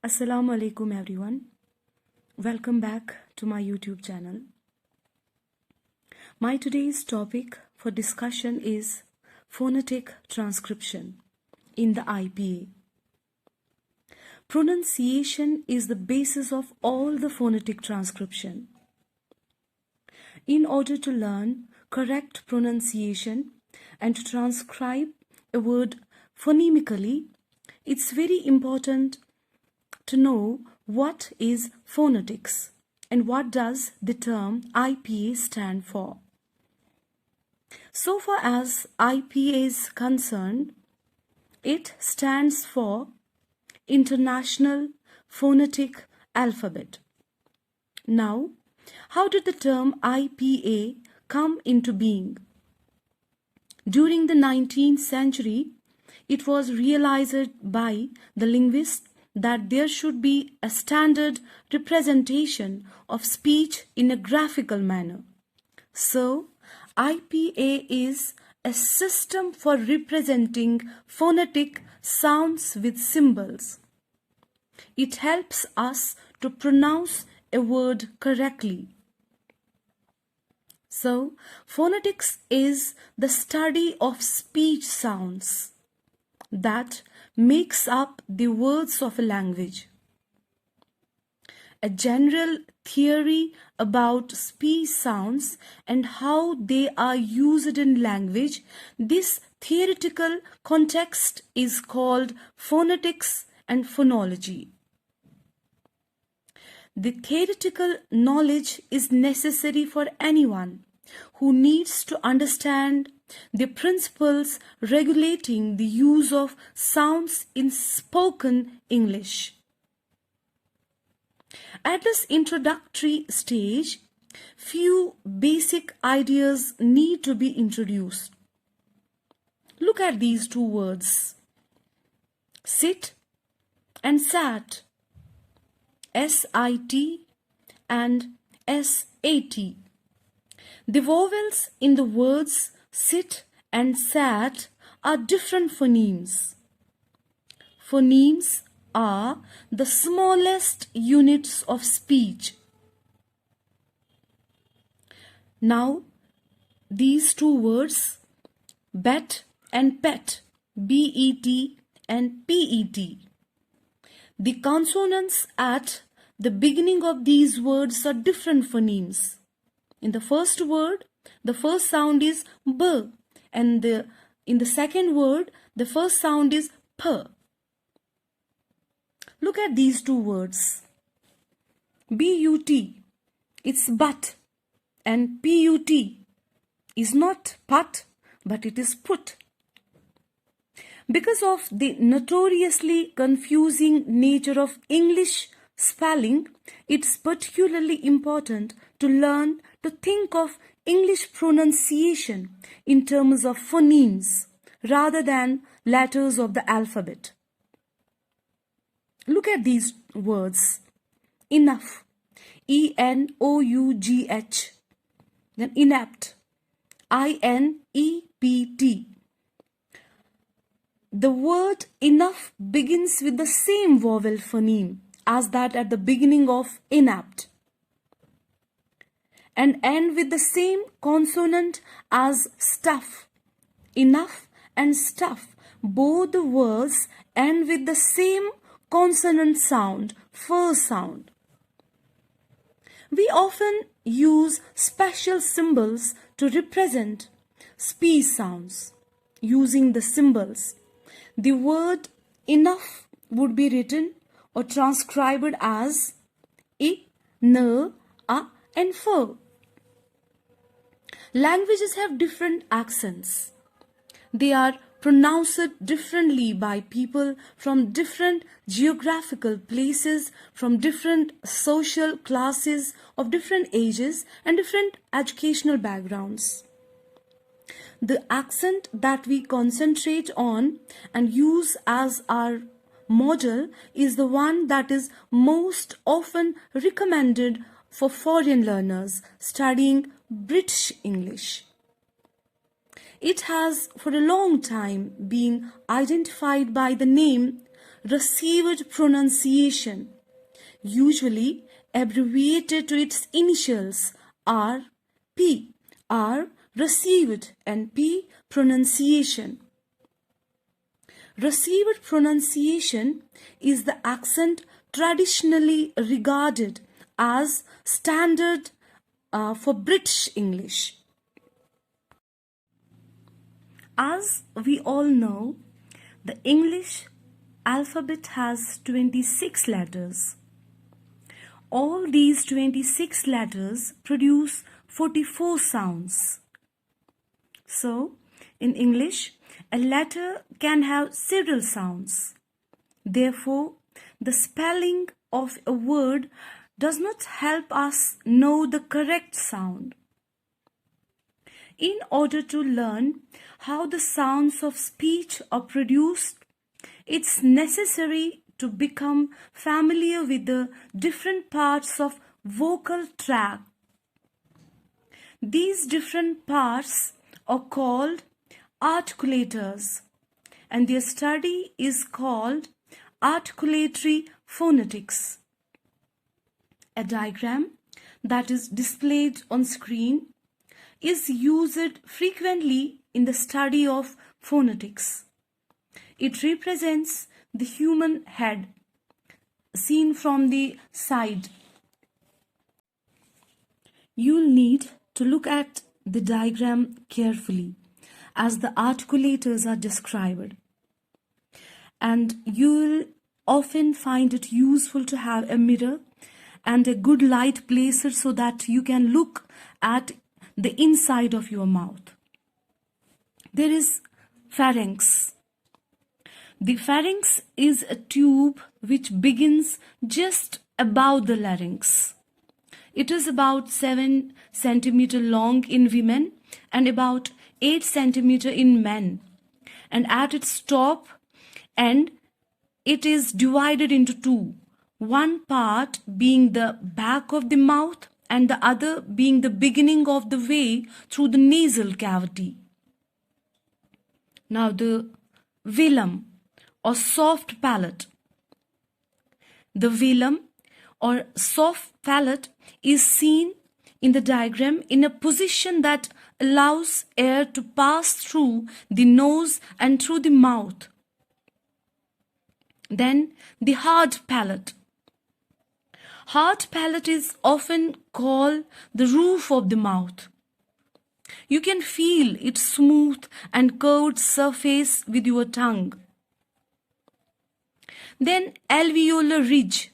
Assalamu alaikum everyone. Welcome back to my YouTube channel. My today's topic for discussion is phonetic transcription in the IPA. Pronunciation is the basis of all the phonetic transcription. In order to learn correct pronunciation and to transcribe a word phonemically, it's very important to know what is phonetics and what does the term IPA stand for. So far as IPA is concerned, it stands for International Phonetic Alphabet. Now, how did the term IPA come into being? During the 19th century, it was realized by the linguists that there should be a standard representation of speech in a graphical manner. So, IPA is a system for representing phonetic sounds with symbols. It helps us to pronounce a word correctly. So, phonetics is the study of speech sounds that makes up the words of a language. A general theory about speech sounds and how they are used in language, this theoretical context is called phonetics and phonology. The theoretical knowledge is necessary for anyone who needs to understand the principles regulating the use of sounds in spoken English. At this introductory stage, few basic ideas need to be introduced. Look at these two words, sit and sat, S-I-T and S-A-T. The vowels in the words sit and sat are different phonemes. Phonemes are the smallest units of speech. Now, these two words, bet and pet, B-E-T and P-E-T. The consonants at the beginning of these words are different phonemes. In the first word, the first sound is B, and in the second word, the first sound is P. Look at these two words. B-U-T, it's but, and P-U-T is not put, but it is put. Because of the notoriously confusing nature of English spelling, it's particularly important to learn to think of English pronunciation in terms of phonemes rather than letters of the alphabet. Look at these words. Enough, E-N-O-U-G-H. Then inept, I-N-E-P-T. The word enough begins with the same vowel phoneme as that at the beginning of inept, and end with the same consonant as stuff. Enough and stuff, both the words end with the same consonant sound, first sound. We often use special symbols to represent speech sounds. Using the symbols, the word enough would be written or transcribed as I, N, A and F. Languages have different accents. They are pronounced differently by people from different geographical places, from different social classes, of different ages and different educational backgrounds. The accent that we concentrate on and use as our model is the one that is most often recommended for foreign learners studying British English. It has for a long time been identified by the name received pronunciation, usually abbreviated to its initials R, P. R received and P pronunciation. Received pronunciation is the accent traditionally regarded as standard for British English. As we all know, the English alphabet has 26 letters. All these 26 letters produce 44 sounds. So, in English, a letter can have several sounds. Therefore, the spelling of a word does not help us know the correct sound. In order to learn how the sounds of speech are produced, it's necessary to become familiar with the different parts of vocal tract. These different parts are called articulators, and their study is called articulatory phonetics. A diagram that is displayed on screen is used frequently in the study of phonetics. It represents the human head seen from the side. You'll need to look at the diagram carefully as the articulators are described, and you'll often find it useful to have a mirror and a good light placed so that you can look at the inside of your mouth. There is pharynx. The pharynx is a tube which begins just above the larynx. It is about 7 centimeters long in women and about 8 centimeters in men. And at its top end, it is divided into two. One part being the back of the mouth and the other being the beginning of the way through the nasal cavity. Now the velum or soft palate. The velum or soft palate is seen in the diagram in a position that allows air to pass through the nose and through the mouth. Then the hard palate. Hard palate is often called the roof of the mouth. You can feel its smooth and curved surface with your tongue. Then alveolar ridge.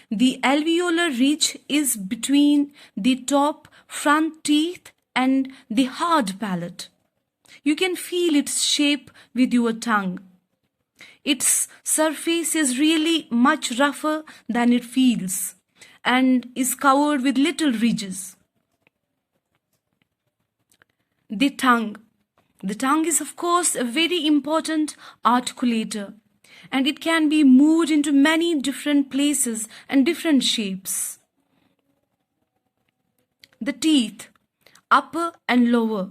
The alveolar ridge is between the top front teeth and the hard palate. You can feel its shape with your tongue. Its surface is really much rougher than it feels and is covered with little ridges. The tongue. The tongue is of course a very important articulator, and it can be moved into many different places and different shapes. The teeth, upper and lower.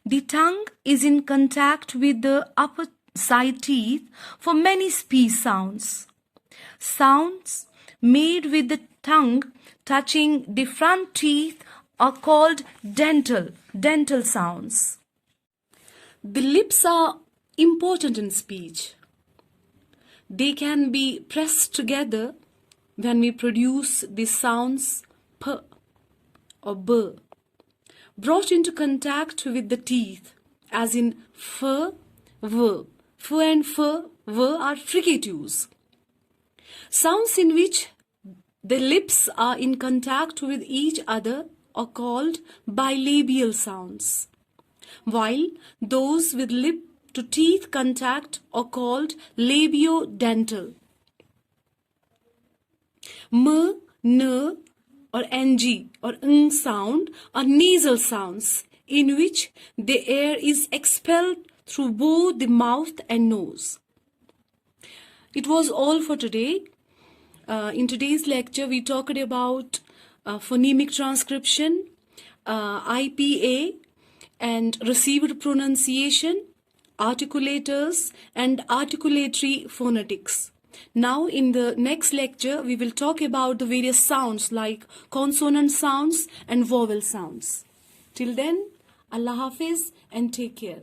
The tongue is in contact with the upper side teeth for many speech sounds. Sounds made with the tongue touching the front teeth are called dental sounds. The lips are important in speech. They can be pressed together when we produce the sounds p or b, brought into contact with the teeth, as in f, v. F and f, v are fricatives. Sounds in which the lips are in contact with each other are called bilabial sounds, while those with lip to teeth contact are called labiodental. M, n or ng or ng sound are nasal sounds in which the air is expelled through both the mouth and nose. It was all for today. In today's lecture, we talked about phonemic transcription, IPA, and received pronunciation, articulators, and articulatory phonetics. Now in the next lecture, we will talk about the various sounds like consonant sounds and vowel sounds. Till then, Allah Hafiz and take care.